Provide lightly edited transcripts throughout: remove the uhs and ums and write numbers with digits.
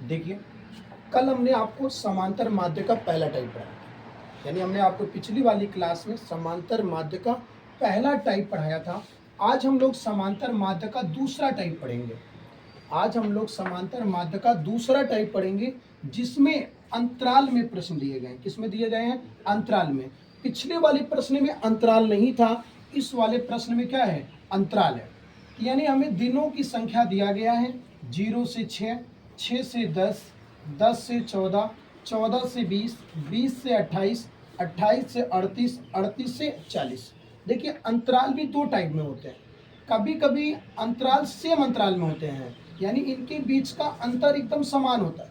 देखिए, कल हमने आपको समांतर माध्य का पहला टाइप पढ़ाया था, यानी हमने आपको पिछली वाली क्लास में समांतर माध्य का पहला टाइप पढ़ाया था। आज हम लोग समांतर माध्य का दूसरा टाइप पढ़ेंगे। आज हम लोग समांतर माध्य का दूसरा टाइप पढ़ेंगे, जिसमें अंतराल में प्रश्न दिए गए हैं। किसमें दिए गए हैं? अंतराल में। पिछले वाले प्रश्न में अंतराल नहीं था, इस वाले प्रश्न में क्या है? अंतराल है। यानी हमें दिनों की संख्या दिया गया है 0 से 6, 6 से 10, 10 से 14, 14 से 20, 20 से 28, 28 से 38, 38 से 40। देखिए, अंतराल भी दो टाइप में होते हैं। कभी कभी अंतराल सेम अंतराल में होते हैं, यानी इनके बीच का अंतर एकदम समान होता है,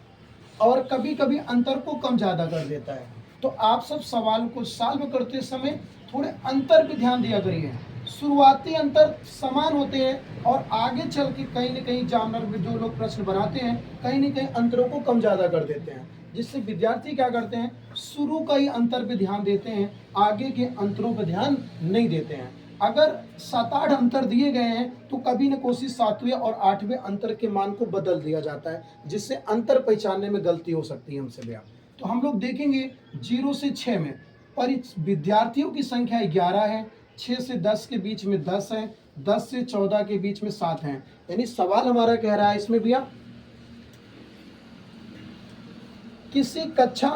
और कभी कभी अंतर को कम ज़्यादा कर देता है। तो आप सब सवाल को सॉल्व करते समय थोड़े अंतर पे ध्यान दिया करिए। शुरुआती अंतर समान होते हैं, और आगे चल के कहीं न कहीं एग्जामिनर में जो लोग प्रश्न बनाते हैं, कहीं न कहीं अंतरों को कम ज़्यादा कर देते हैं, जिससे विद्यार्थी क्या करते हैं? शुरू का ही अंतर पे ध्यान देते हैं, आगे के अंतरों पे ध्यान नहीं देते हैं। अगर 7-8 अंतर दिए गए हैं तो कभी न कोशिश 7वें और 8वें अंतर के मान को बदल दिया जाता है, जिससे अंतर पहचानने में गलती हो सकती है हमसे भी। तो हम लोग देखेंगे 0 से 6 में विद्यार्थियों की संख्या 11 है, 6 से 10 के बीच में 10 है, 10 से 14 के बीच में 7 है। यानी सवाल हमारा कह रहा है इसमें भैया, किसी कक्षा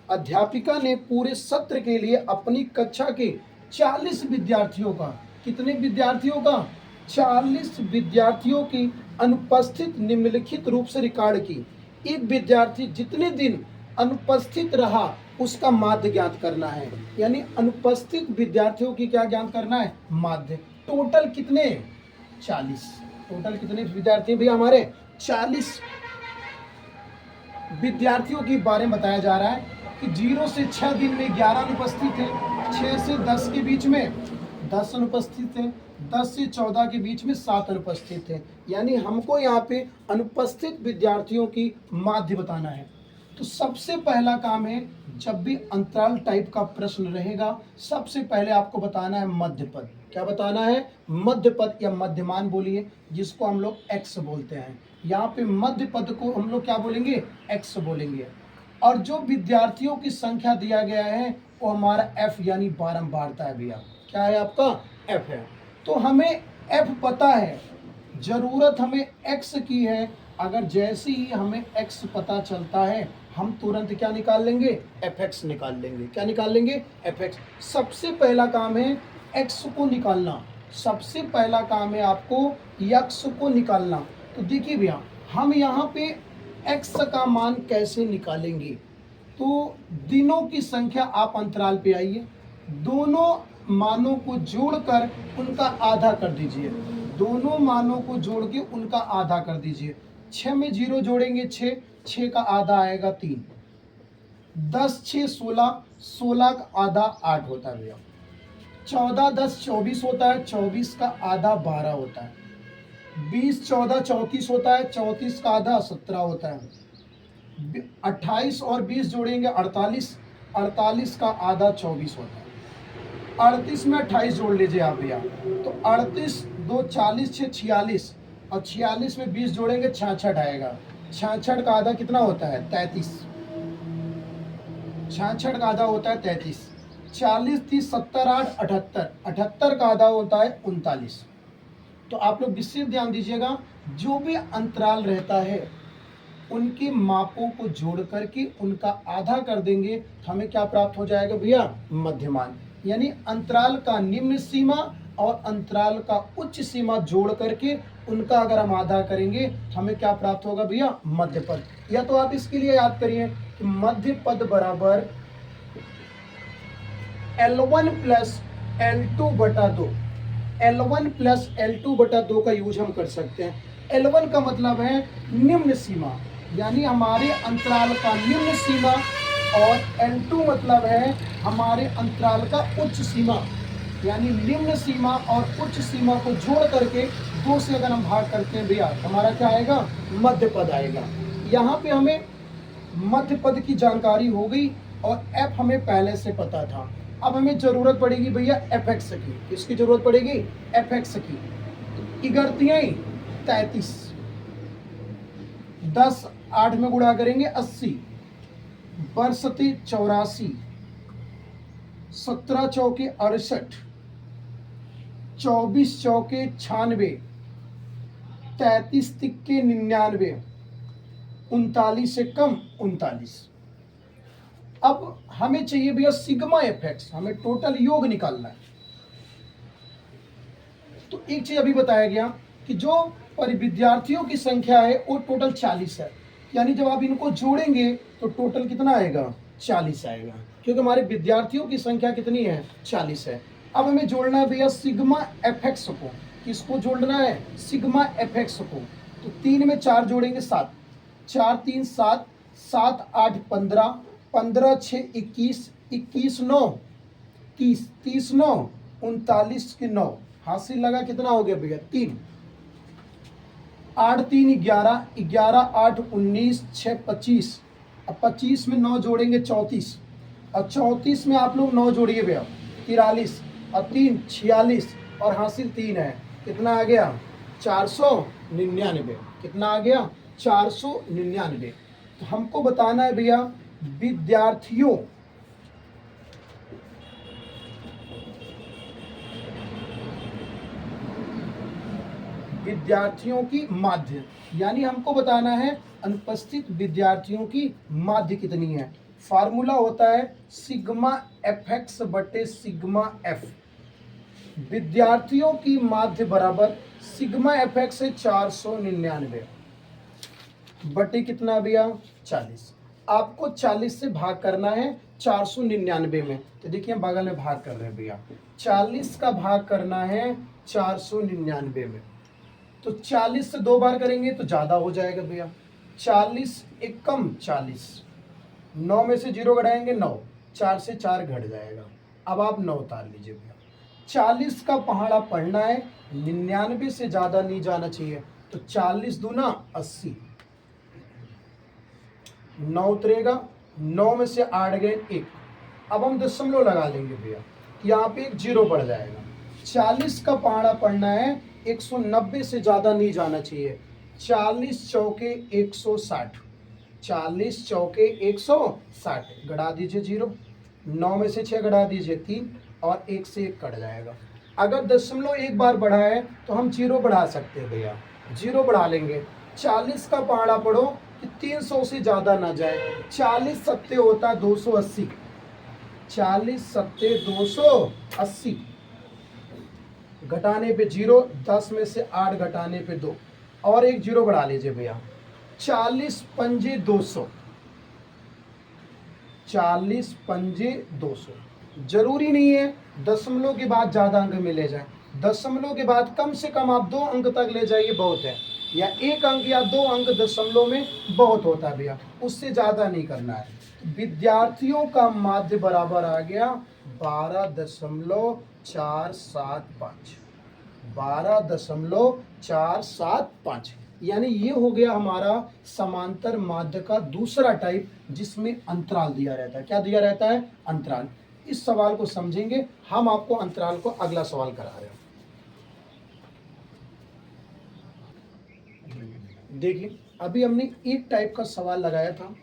अध्यापिका ने पूरे सत्र के लिए अपनी कक्षा के 40 विद्यार्थियों का, कितने विद्यार्थियों का? 40 विद्यार्थियों की अनुपस्थित निम्नलिखित रूप से रिकॉर्ड की। एक विद्यार्थी जितने दिन अनुपस्थित रहा उसका माध्य ज्ञात करना है। यानी अनुपस्थित विद्यार्थियों की क्या ज्ञात करना है? माध्य। टोटल कितने? 40। टोटल कितने विद्यार्थी भी हमारे? 40 विद्यार्थियों के बारे में बताया जा रहा है कि 0 से 6 दिन में 11 अनुपस्थित हैं, 6 से 10 के बीच में 10 अनुपस्थित हैं, 10 से 14 के बीच में 7 अनुपस्थित हैं। यानी हमको यहाँ पे अनुपस्थित विद्यार्थियों की माध्य बताना है। तो सबसे पहला काम है, जब भी अंतराल टाइप का प्रश्न रहेगा, सबसे पहले आपको बताना है मध्य पद। क्या बताना है? मध्य पद या मध्यमान बोलिए, जिसको हम लोग एक्स बोलते हैं। यहाँ पे मध्य पद को हम लोग क्या बोलेंगे? एक्स बोलेंगे। और जो विद्यार्थियों की संख्या दिया गया है वो हमारा एफ यानी बारंबारता है भैया। क्या है आपका? एफ है। तो हमें एफ पता है, जरूरत हमें एक्स की है। अगर जैसे ही हमें एक्स पता चलता है, हम तुरंत क्या निकाल लेंगे? एफ एक्स निकाल लेंगे। क्या निकाल लेंगे? F x. सबसे पहला काम है एक्स को निकालना। सबसे पहला काम है आपको एक्स को निकालना। तो देखिए भैया, हम यहाँ पे एक्स का मान कैसे निकालेंगे? तो दिनों की संख्या, आप अंतराल पे आइए, दोनों मानों को जोड़कर उनका आधा कर दीजिए। दोनों मानों को जोड़ के उनका आधा कर दीजिए। 6 में 0 जोड़ेंगे 6, 6 का आधा आएगा 3। 10 6 16, 16 का आधा 8 होता है भैया। 14 10 24 होता है, 24 का आधा 12 होता है। 20 14 34 होता है, 34 का आधा 17 होता है। 28 और 20 जोड़ेंगे 48, 48 का आधा 24 होता है। 38 में 28 जोड़ लीजिए आप भैया, तो 38 2 40 6 46, और 46 में 20 जोड़ेंगे 66 आएगा। 66 का आधा कितना होता है? 33। 66 का आधा होता है 33। 40 30 70 8 78, 78 का आधा होता है 39। तो आप लोग विशेष ध्यान दीजिएगा, जो भी अंतराल रहता है उनके मापों को जोड़ करके उनका आधा कर देंगे, तो हमें क्या प्राप्त हो जाएगा भैया? मध्यमान। यानी अंतराल का निम्न सीमा और अंतराल का उच्च सीमा जोड़ करके उनका अगर हम आधा करेंगे तो हमें क्या प्राप्त होगा भैया? मध्य पद। या तो आप इसके लिए याद करिए कि मध्य पद बराबर L1 प्लस L2 बटा 2। L1 प्लस L2 बटा 2 का यूज हम कर सकते हैं। L1 का मतलब है निम्न सीमा, यानी हमारे अंतराल का निम्न सीमा, और L2 मतलब है हमारे अंतराल का उच्च सीमा। यानी निम्न सीमा और उच्च सीमा को जोड़ करके 2 से अगर हम भाग करते हैं भैया, हमारा क्या आएगा? मध्य पद आएगा। यहाँ पे हमें मध्य पद की जानकारी हो गई, और एफ हमें पहले से पता था। अब हमें जरूरत पड़ेगी भैया एफ एक्स की। किसकी जरूरत पड़ेगी? एफ एक्स की। 11 33, 10 8 में गुणा करेंगे 80, बरसते 84, 17 चौके 68, 24 चौके 96, 33 तिक्के 99, 39 से कम 39। अब हमें चाहिए भैया सिग्मा एफएक्स, हमें टोटल योग निकालना है। तो एक चीज अभी बताया गया कि जो विद्यार्थियों की संख्या है वो टोटल 40 है, यानी जब आप इनको जोड़ेंगे तो टोटल कितना आएगा, 40 आएगा, क्योंकि हमारे विद्यार्थियों की संख्या कितनी है, 40 है। अब हमें जोड़ना है भैया सिग्मा एफएक्स को, किसको जोड़ना है, सिग्मा एफएक्स को। तो 3 में 4 जोड़ेंगे 7, 4 3 7, 7 8 15, 15 6 21, 21 9 30, 30 9 39 के 9, हासिल लगा कितना हो गया भैया 3, 8 3 11, 11 8 19, 6 25, अब 25 में 9 जोड़ेंगे 34, और 34 में आप लोग 9 जोड़िए भैया 43, और 3 46, और हासिल 3 है, कितना आ गया 499, कितना आ गया 499। तो हमको बताना है भैया विद्यार्थियों की माध्य, यानी हमको बताना है अनुपस्थित विद्यार्थियों की माध्य कितनी है। फार्मूला होता है सिग्मा एफ एक्स बटे सिग्मा एफ, विद्यार्थियों की माध्य बराबर सिग्मा एफ एक्स है 499 बटे कितना भैया 40। आपको 40 से भाग करना है 499 में, तो देखिए हम बगल में भाग कर रहे हैं भैया, 40 का भाग करना है 499 में, तो 40 से 2 बार करेंगे तो ज़्यादा हो जाएगा भैया, 40 एक कम 40, 9 में से 0 घटाएंगे 9, 4 से 4 घट जाएगा। अब आप 9 उतार लीजिए भैया, 40 का पहाड़ा पढ़ना है, 99 से ज़्यादा नहीं जाना चाहिए, तो 40 दूना 80, 9 उतरेगा, 9 में से 8 गए 1, अब हम दशमलव लगा लेंगे भैया, यहाँ पे एक 0 बढ़ जाएगा। 40 का पहाड़ा पढ़ना है, 190 से ज़्यादा नहीं जाना चाहिए, 40 चौके 160, 40 चौके 160, गड़ा दीजिए 0, 9 में से 6 गड़ा दीजिए 3, और 1 से 1 कट जाएगा। अगर दशमलव एक बार बढ़ा है तो हम 0 बढ़ा सकते हैं भैया, 0 बढ़ा लेंगे। 40 का पहाड़ा पढ़ो कि 300 से ज़्यादा ना जाए, 40 सत्ते होता 280, 40 सत्ते 280, घटाने पे 0, 10 में से 8 घटाने पे 2, और एक 0 बढ़ा लीजिए भैया, 40 पंजे 200, 40 पंजे 200। जरूरी नहीं है दशमलव के बाद ज़्यादा अंक मिले जाए, दशमलव के बाद कम से कम आप 2 अंक तक ले जाइए बहुत है, या 1 अंक या 2 अंक दशमलव में बहुत होता है भैया, उससे ज़्यादा नहीं करना है। विद्यार्थियों का माध्य बराबर आ गया 12.475, 12.475, यानी ये हो गया हमारा समांतर माध्य का दूसरा टाइप, जिसमें अंतराल दिया रहता है। क्या दिया रहता है, अंतराल। इस सवाल को समझेंगे, हम आपको अंतराल को अगला सवाल करा रहे हैं। देखिए अभी हमने एक टाइप का सवाल लगाया था,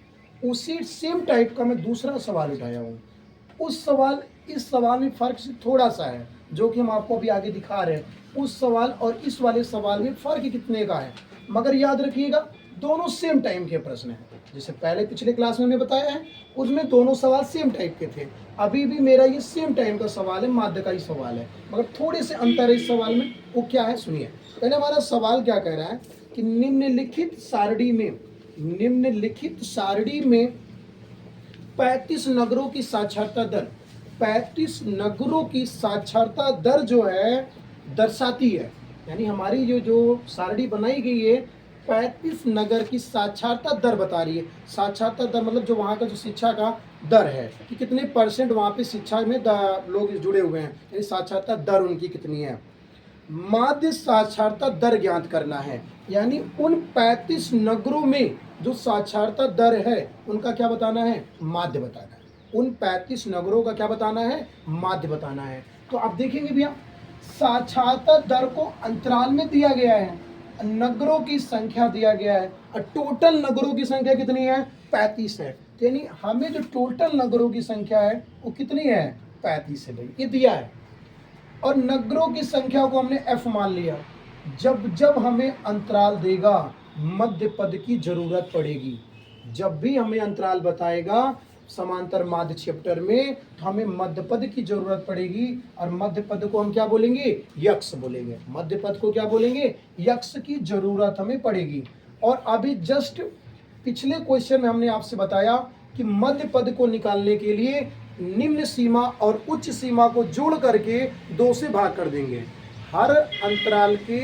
उसी सेम टाइप का मैं दूसरा सवाल उठाया हूँ। उस सवाल इस सवाल में फर्क थोड़ा सा है, जो कि हम आपको अभी आगे दिखा रहे हैं। उस सवाल और इस वाले सवाल में फर्क कितने का है, मगर याद रखिएगा दोनों सेम टाइम के प्रश्न हैं। जैसे पहले पिछले क्लास में हमने बताया है, उसमें दोनों सवाल सेम टाइप के थे। अभी भी मेरा ये सेम टाइम का सवाल है, माध्य का ही सवाल है, मगर थोड़े से अंतर है इस सवाल में। वो क्या है सुनिए। पहले हमारा सवाल क्या कह रहा है कि निम्नलिखित सारणी में 35 नगरों की साक्षरता दर, 35 नगरों की साक्षरता दर जो है दर्शाती है, यानी हमारी जो सारणी बनाई गई है 35 नगर की साक्षरता दर बता रही है। साक्षरता दर मतलब जो वहाँ का जो शिक्षा का दर है कि कितने % वहाँ पे शिक्षा में लोग जुड़े हुए हैं, यानी साक्षरता दर उनकी कितनी है। माध्य साक्षरता दर ज्ञात करना है, यानी उन 35 नगरों में जो साक्षरता दर है उनका क्या बताना है, माध्य बताना है। उन 35 नगरों का क्या बताना है, माध्य बताना है। तो आप देखेंगे भैया साक्षरता दर को अंतराल में दिया गया है, नगरों की संख्या दिया गया है और टोटल नगरों की संख्या कितनी है? 35 है। यानी हमें जो टोटल नगरों की संख्या है वो कितनी है? 35 है भाई, ये दिया है। और नगरों की संख्या को हमने f मान लिया। जब जब हमें अंतराल देगा मध्य पद की जरूरत पड़ेगी। जब भी हमें अंतराल बताएगा समांतर माध्य चैप्टर में तो हमें मध्य पद की जरूरत पड़ेगी और मध्य पद को हम क्या बोलेंगे? यक्ष बोलेंगे। मध्य पद को क्या बोलेंगे? यक्ष की जरूरत हमें पड़ेगी। और अभी जस्ट पिछले क्वेश्चन में हमने आपसे बताया कि मध्य पद को निकालने के लिए निम्न सीमा और उच्च सीमा को जोड़ करके 2 से भाग कर देंगे। हर अंतराल के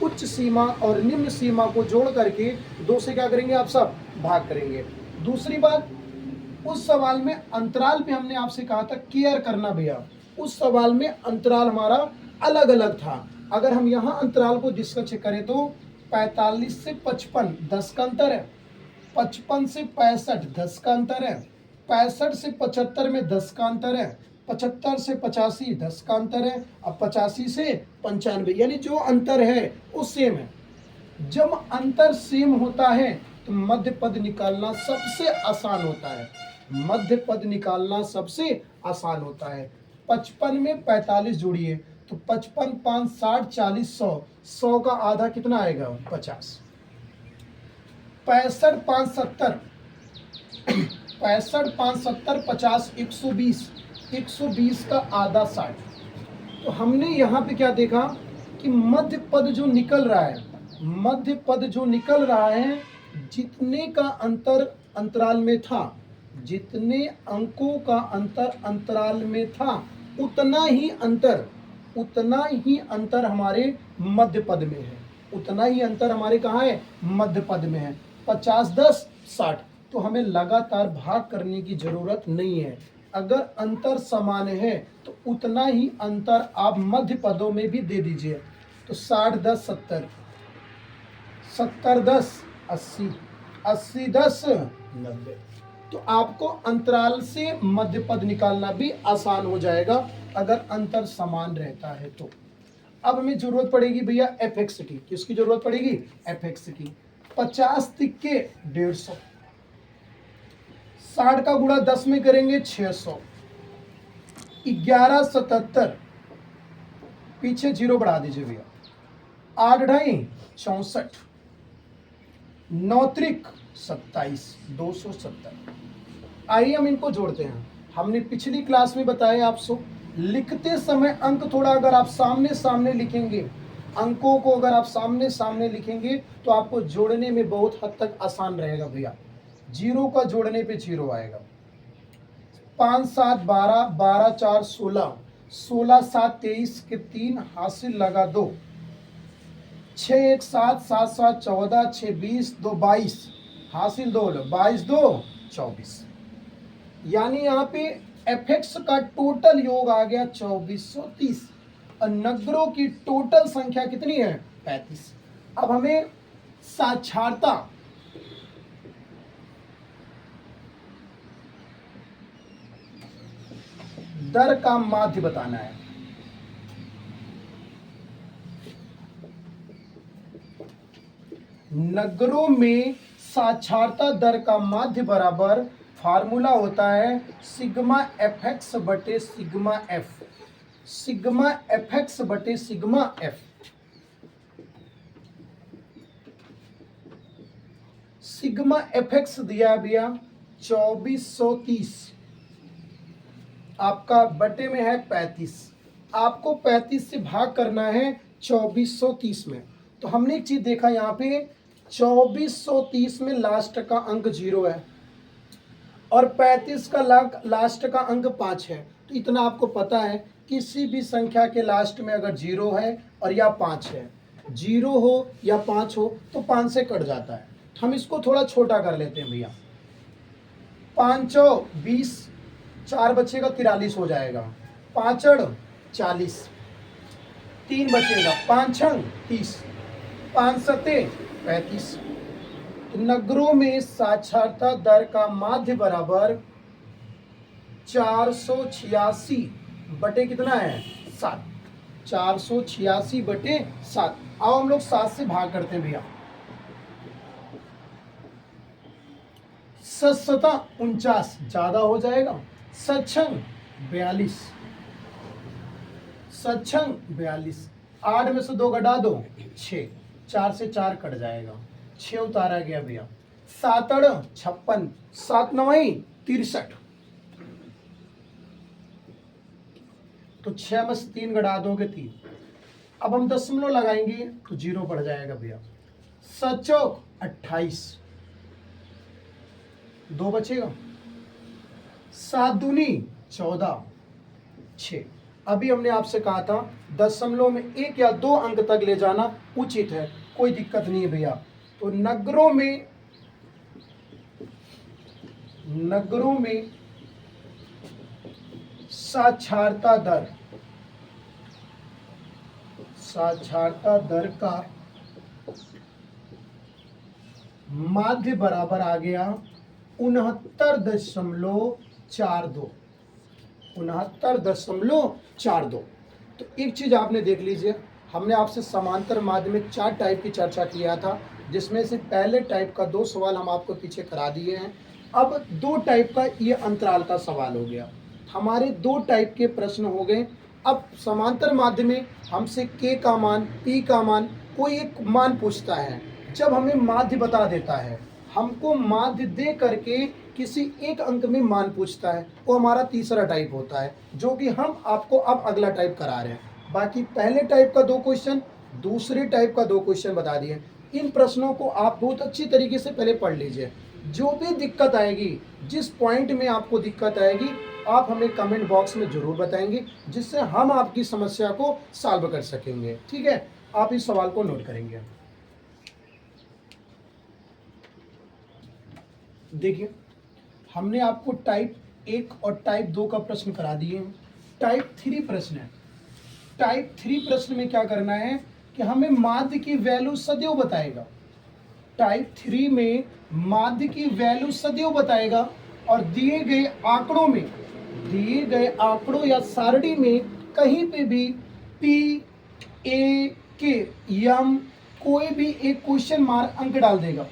उच्च सीमा और निम्न सीमा को जोड़ करके 2 से क्या करेंगे? आप सब भाग करेंगे। दूसरी बात, उस सवाल में अंतराल पे हमने आपसे कहा था केयर करना भैया। उस सवाल में अंतराल हमारा अलग अलग था। अगर हम यहाँ अंतराल को डिस्कस करें तो 45 से 55 10 का अंतर है, 55 से 65 10 का अंतर है, 65 से 75 में 10 का अंतर है, 75 से 85 10 का अंतर है, अब 85 से 95, यानी जो अंतर है वो सेम है। जब अंतर सेम होता है तो मध्य पद निकालना सबसे आसान होता है। मध्य पद निकालना सबसे आसान होता है। 55 में 45 जोड़िए तो 55 5 60 40 100, 100 का आधा कितना आएगा? 50। 65 5 70, 65 5 70 50 120, 120 का आधा 60। तो हमने यहाँ पे क्या देखा कि मध्य पद जो निकल रहा है, मध्य पद जो निकल रहा है, जितने का अंतर अंतराल में था, जितने अंकों का अंतर अंतराल में था, उतना ही अंतर हमारे मध्य पद में है। उतना ही अंतर हमारे कहाँ है? मध्य पद में है। 50 10 60, तो हमें लगातार भाग करने की जरूरत नहीं है। अगर अंतर समान है तो उतना ही अंतर आप मध्य पदों में भी दे दीजिए। तो 60 10 70, 70 10 80, 80 10 90। तो आपको अंतराल से मध्य पद निकालना भी आसान हो जाएगा अगर अंतर समान रहता है तो। अब हमें जरूरत पड़ेगी भैया fx की। किसकी जरूरत पड़ेगी? fx की। 50 तिक्के 150, 60 का गुणा 10 में करेंगे 600, 11 77, पीछे 0 बढ़ा दीजिए भैया, 8 ढाई 64, 9 त्रिक 27, 270। आइए हम इनको जोड़ते हैं। हमने पिछली क्लास में बताया आपको, लिखते समय अंक थोड़ा अगर आप सामने सामने लिखेंगे, अंकों को अगर आप सामने सामने लिखेंगे तो आपको जोड़ने में बहुत हद तक आसान रहेगा भैया। 0 का जोड़ने पे 0 आएगा। 5 7 12, 12 4 16, 16 7 23 के 3 हासिल लगा 2, 6 1 7, 7 7 14, 6 20, 2 22 हासिल 2, 22 2 24। यानी यहाँ पे fx का टोटल योग आ गया 2430 और नगरों की टोटल संख्या कितनी है? 35। अब हमें साक्षरता दर का माध्य बताना है। नगरों में साक्षरता दर का माध्य बराबर फार्मूला होता है सिग्मा fx बटे सिग्मा f, सिग्मा fx बटे सिग्मा f। सिग्मा fx दिया भैया 2430, आपका बटे में है 35, आपको 35 से भाग करना है 2430 में। तो हमने एक चीज देखा यहाँ पे 2430 में लास्ट का अंक 0 है और 35 का लास्ट का अंक 5 है। तो इतना आपको पता है किसी भी संख्या के लास्ट में अगर 0 है और या 5 है, 0 हो या 5 हो तो 5 से कट जाता है। हम इसको थोड़ा छोटा कर लेते हैं भैया। 5 20, 4 बचेगा 43 हो जाएगा, 5 40, 3 बचेगा, 5 30, 5 सते 35। नगरों में साक्षरता दर का माध्य बराबर 486 बटे कितना है? 7। 486/7। अब हम लोग 7 से भाग करते हैं भैया। 7×7 = 49, ज्यादा हो जाएगा। 7×6 = 42, 7×6 = 42। 8 में से 2 घटा दो 6, 4 से 4 कट जाएगा, 6 उतारा गया भैया। 7×8 = 56, 7×9 = 63। तो 6 में से 3 घटा दोगे 3। अब हम दशमलव लगाएंगे तो 0 पड़ जाएगा भैया। 7×4 = 28, 2 बचेगा। 7×2 = 14, 6। अभी हमने आपसे कहा था दशमलव में 1 या 2 अंक तक ले जाना उचित है, कोई दिक्कत नहीं है भैया। तो नगरों में साक्षरता दर का माध्य बराबर आ गया 69.42, 69.42। तो एक चीज आपने देख लीजिए, हमने आपसे समांतर माध्य में 4 टाइप की चर्चा किया था, जिसमें से पहले टाइप का 2 सवाल हम आपको पीछे करा दिए हैं। अब 2 टाइप का ये अंतराल का सवाल हो गया। हमारे 2 टाइप के प्रश्न हो गए। अब समांतर माध्य में हमसे के का मान, पी का मान, कोई एक मान पूछता है। जब हमें माध्य बता देता है, हमको माध्य दे करके किसी एक अंक में मान पूछता है, वो हमारा तीसरा टाइप होता है, जो कि हम आपको अब अगला टाइप करा रहे हैं। बाकी पहले टाइप का 2 क्वेश्चन, दूसरे टाइप का 2 क्वेश्चन बता दिए। इन प्रश्नों को आप बहुत अच्छी तरीके से पहले पढ़ लीजिए। जो भी दिक्कत आएगी, जिस पॉइंट में आपको दिक्कत आएगी, आप हमें कमेंट बॉक्स में जरूर बताएंगे, जिससे हम आपकी समस्या को सॉल्व कर सकेंगे। ठीक है, आप इस सवाल को नोट करेंगे। देखिए, हमने आपको टाइप 1 और टाइप 2 का प्रश्न करा दिए हैं। टाइप 3 प्रश्न है। टाइप 3 प्रश्न में क्या करना है कि हमें माध्य की वैल्यू सदैव बताएगा। टाइप 3 में माध्य की वैल्यू सदैव बताएगा, और दिए गए आंकड़ों या सारणी में कहीं पे भी पी, ए, के, यम, कोई भी एक क्वेश्चन मार्क अंक डाल देगा,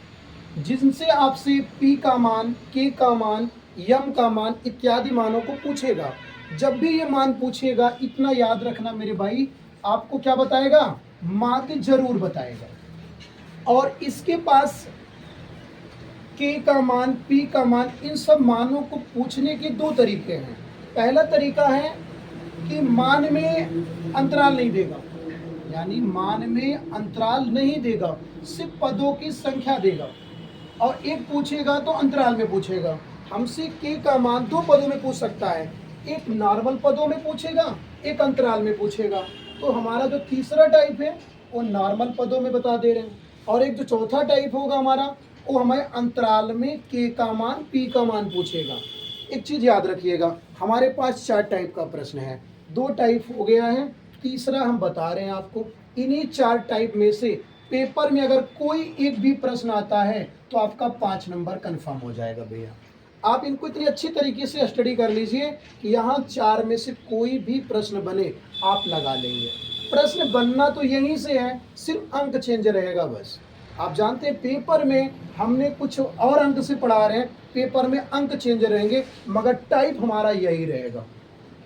जिनसे आपसे पी का मान, के का मान, यम का मान इत्यादि मानों को पूछेगा। जब भी ये मान पूछेगा, इतना याद रखना मेरे भाई, आपको क्या बताएगा? माध्य जरूर बताएगा। और इसके पास के का मान, पी का मान, इन सब मानों को पूछने के 2 तरीके हैं। पहला तरीका है कि मान में अंतराल नहीं देगा, यानी मान में अंतराल नहीं देगा, सिर्फ पदों की संख्या देगा। और एक पूछेगा तो अंतराल में पूछेगा। हमसे के का मान 2 पदों में पूछ सकता है, एक नॉर्मल पदों में पूछेगा, एक अंतराल में पूछेगा। तो हमारा जो तीसरा टाइप है वो नॉर्मल पदों में बता दे रहे हैं, और एक जो चौथा टाइप होगा हमारा, वो हमें अंतराल में के का मान, पी का मान पूछेगा। एक चीज याद रखिएगा, हमारे पास 4 टाइप का प्रश्न है, 2 टाइप हो गया है, तीसरा हम बता रहे हैं आपको। इन्हीं 4 टाइप में से पेपर में अगर कोई एक भी प्रश्न आता है तो आपका 5 नंबर कंफर्म हो जाएगा भैया। आप इनको इतनी अच्छी तरीके से स्टडी कर लीजिए कि यहाँ 4 में से कोई भी प्रश्न बने आप लगा लेंगे। प्रश्न बनना तो यहीं से है, सिर्फ अंक चेंज रहेगा बस। आप जानते हैं पेपर में हमने कुछ और अंक से पढ़ा रहे हैं, पेपर में अंक चेंज रहेंगे, मगर टाइप हमारा यही रहेगा।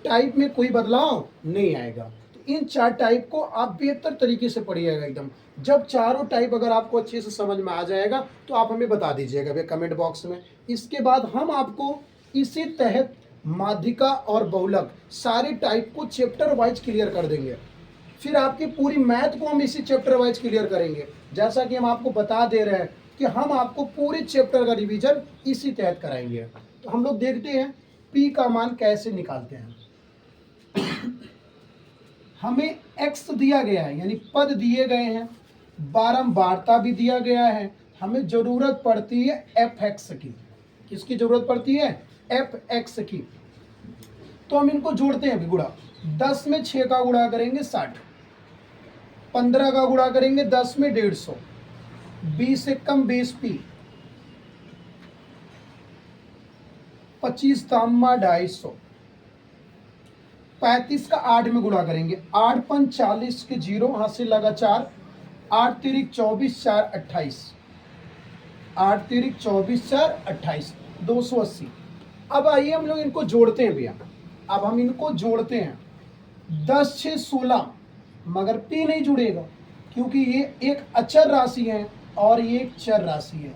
टाइप में कोई बदलाव नहीं आएगा। तो इन 4 टाइप को आप बेहतर तरीके से पढ़िएगा एकदम। जब चारों टाइप अगर आपको अच्छे से समझ में आ जाएगा तो आप हमें बता दीजिएगा भैया कमेंट बॉक्स में। इसके बाद हम आपको इसी तहत माध्यिका और बहुलक सारे टाइप को चैप्टर वाइज क्लियर कर देंगे। फिर आपकी पूरी मैथ को हम इसी चैप्टर वाइज क्लियर करेंगे। जैसा कि हम आपको बता दे रहे हैं कि हम आपको पूरे चैप्टर का रिवीजन इसी तहत कराएंगे। तो हम लोग देखते हैं पी का मान कैसे निकालते हैं। हमें x दिया गया है, यानी पद दिए गए हैं, बारंबारता भी दिया गया है, हमें जरूरत पड़ती है fx की। किसकी जरूरत पड़ती है? fx की। तो हम इनको जोड़ते हैं अभी गुणा। 10 में 6 का गुणा करेंगे 60, 15 का गुणा करेंगे 10 में 150, 20 से कम 20 पी, 25 तामा 250, 35 का 8 में गुणा करेंगे, 8 पंच 40 के 0, हाथ से लगा 4, 8 तिरिक 24, 4 28, 8 तिरिक 24, 4 28, 280। अब आइए हम लोग इनको जोड़ते हैं भैया, अब हम इनको जोड़ते हैं। 10 6 16, मगर p नहीं जुड़ेगा क्योंकि ये एक अचर राशि है और ये एक चर राशि है।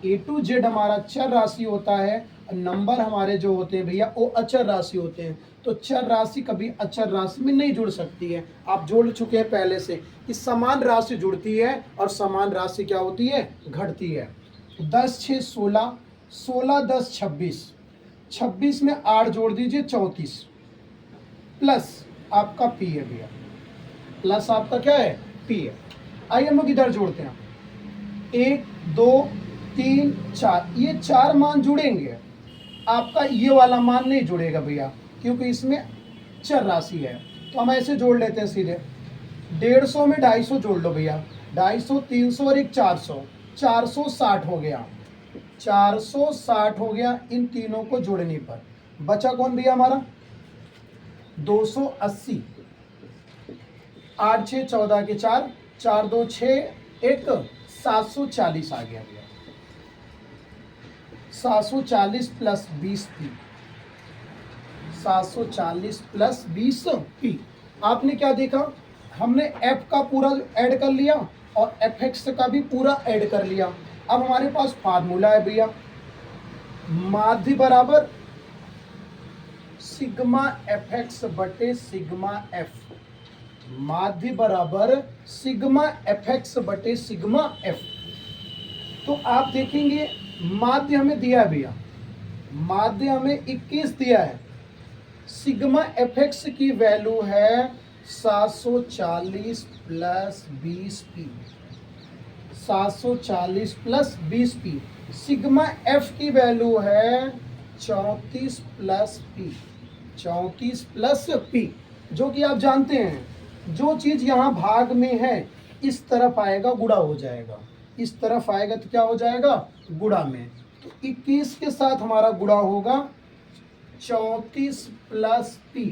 A to Z हमारा चर राशि होता है, नंबर हमारे जो होते हैं भैया वो अचर राशि होते हैं। तो चर राशि कभी अचर राशि में नहीं जुड़ सकती है। आप जोड़ चुके हैं पहले से कि समान राशि जुड़ती है और समान राशि क्या होती है, घटती है। 10 6 16, 16 10 26, 26 में 8 जोड़ दीजिए 34, प्लस आपका p है भैया, प्लस आपका क्या है, p है। आइए हम लोग इधर जोड़ते हैं, 1 2 3 4, ये 4 मान जुड़ेंगे, आपका ये वाला मान नहीं जुड़ेगा भैया क्योंकि इसमें चर राशि है। तो हम ऐसे जोड़ लेते हैं सीधे, 150 में 250 जोड़ लो भैया, 250 300 और एक 400, 460 हो गया, 460 हो गया इन तीनों को जोड़ने पर। बचा कौन भैया हमारा, 280, 8 6 14 के 4, 4 2 6 1, 740 आ गया भैया। 740 प्लस 20p, 740 प्लस 20p। आपने क्या देखा, हमने f का पूरा ऐड कर लिया और fx का भी पूरा ऐड कर लिया। अब हमारे पास फार्मूला है भैया, माध्य बराबर सिग्मा fx बटे सिग्मा f, माध्य बराबर सिग्मा fx बटे सिग्मा f। तो आप देखेंगे माध्य हमें दिया है भैया, माध्य हमें 21 दिया है, सिग्मा fx की वैल्यू है 740 plus 20p, 740 plus 20p। Sigma f की वैल्यू है 34 प्लस p, 34 प्लस p, जो कि आप जानते हैं जो चीज यहाँ भाग में है इस तरफ आएगा गुणा हो जाएगा, इस तरफ आएगा तो क्या हो जाएगा, गुणा में। तो 21 के साथ हमारा गुणा होगा 34 प्लस p,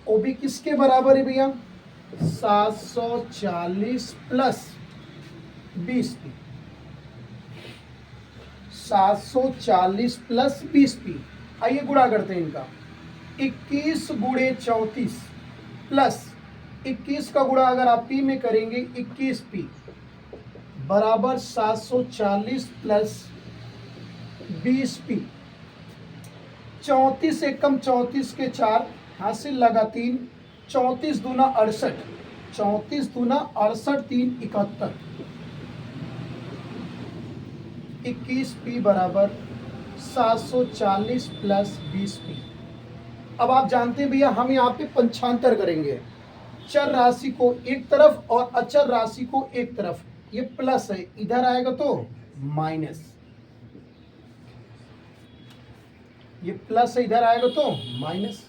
वो भी किसके बराबर है भैया, 740 प्लस 20p, 740 प्लस 20p। आइए गुणा करते हैं इनका, 21 गुणे 34 प्लस 21 का गुणा अगर आप p में करेंगे 21p बराबर 740 प्लस 20p। 34 से कम 34 के 4, हासिल लगा 3, 34 दूना 68, 34 दूना 68, 3 71, 21p बराबर 740 प्लस 20p। अब आप जानते हैं भैया हम यहाँ पे पंचांतर करेंगे, चर राशि को एक तरफ और अचर राशि को एक तरफ। ये प्लस है, इधर आएगा तो माइनस, ये प्लस है इधर आएगा तो माइनस,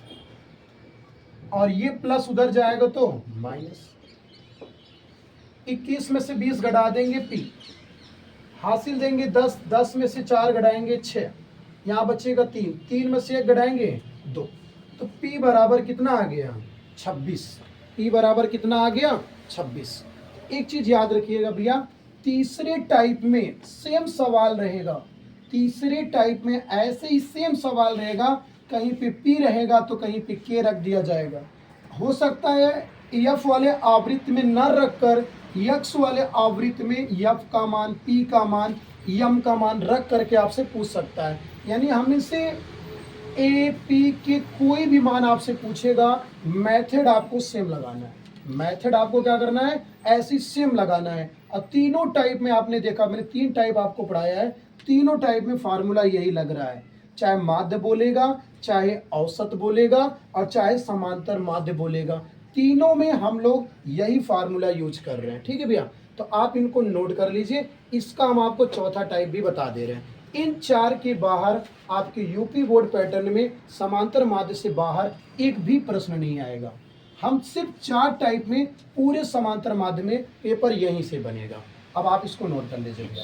और ये प्लस उधर जाएगा तो माइनस। 21 में से 20 घटा देंगे p, हासिल देंगे 10, 10 में से 4 घटाएंगे 6, यहाँ बचेगा 3, 3 में से 1 घटाएंगे 2, तो p बराबर कितना आ गया, 26। p बराबर कितना आ गया, 26। एक चीज याद रखिएगा भैया, तीसरे टाइप में सेम सवाल रहेगा, तीसरे टाइप में ऐसे ही सेम सवाल रहेगा, कहीं पे p रहेगा तो कहीं पे k रख दिया जाएगा। हो सकता है f वाले आवृत्ति में न रखकर x वाले आवृत्ति में f का मान, p का मान, m का मान रख करके आपसे पूछ सकता है। यानी हम इसे a p के कोई भी मान आपसे पूछेगा, मेथड आपको सेम लगाना है, मेथड आपको क्या करना है, ऐसी सेम लगाना है। और तीनों टाइप में आपने देखा, मैंने 3 टाइप आपको पढ़ाया है, तीनों टाइप में फार्मूला यही लग रहा है, चाहे माध्य बोलेगा, चाहे औसत बोलेगा और चाहे समांतर माध्य बोलेगा, तीनों में हम लोग यही फार्मूला यूज कर रहे हैं। ठीक है भैया, तो आप इनको नोट कर लीजिए। इसका हम आपको चौथा टाइप भी बता दे रहे हैं। इन 4 के बाहर आपके यूपी बोर्ड पैटर्न में समांतर माध्य से बाहर एक भी प्रश्न नहीं आएगा। हम सिर्फ 4 टाइप में पूरे समांतर माध्य में पेपर यहीं से बनेगा। अब आप इसको नोट कर लीजिए भैया।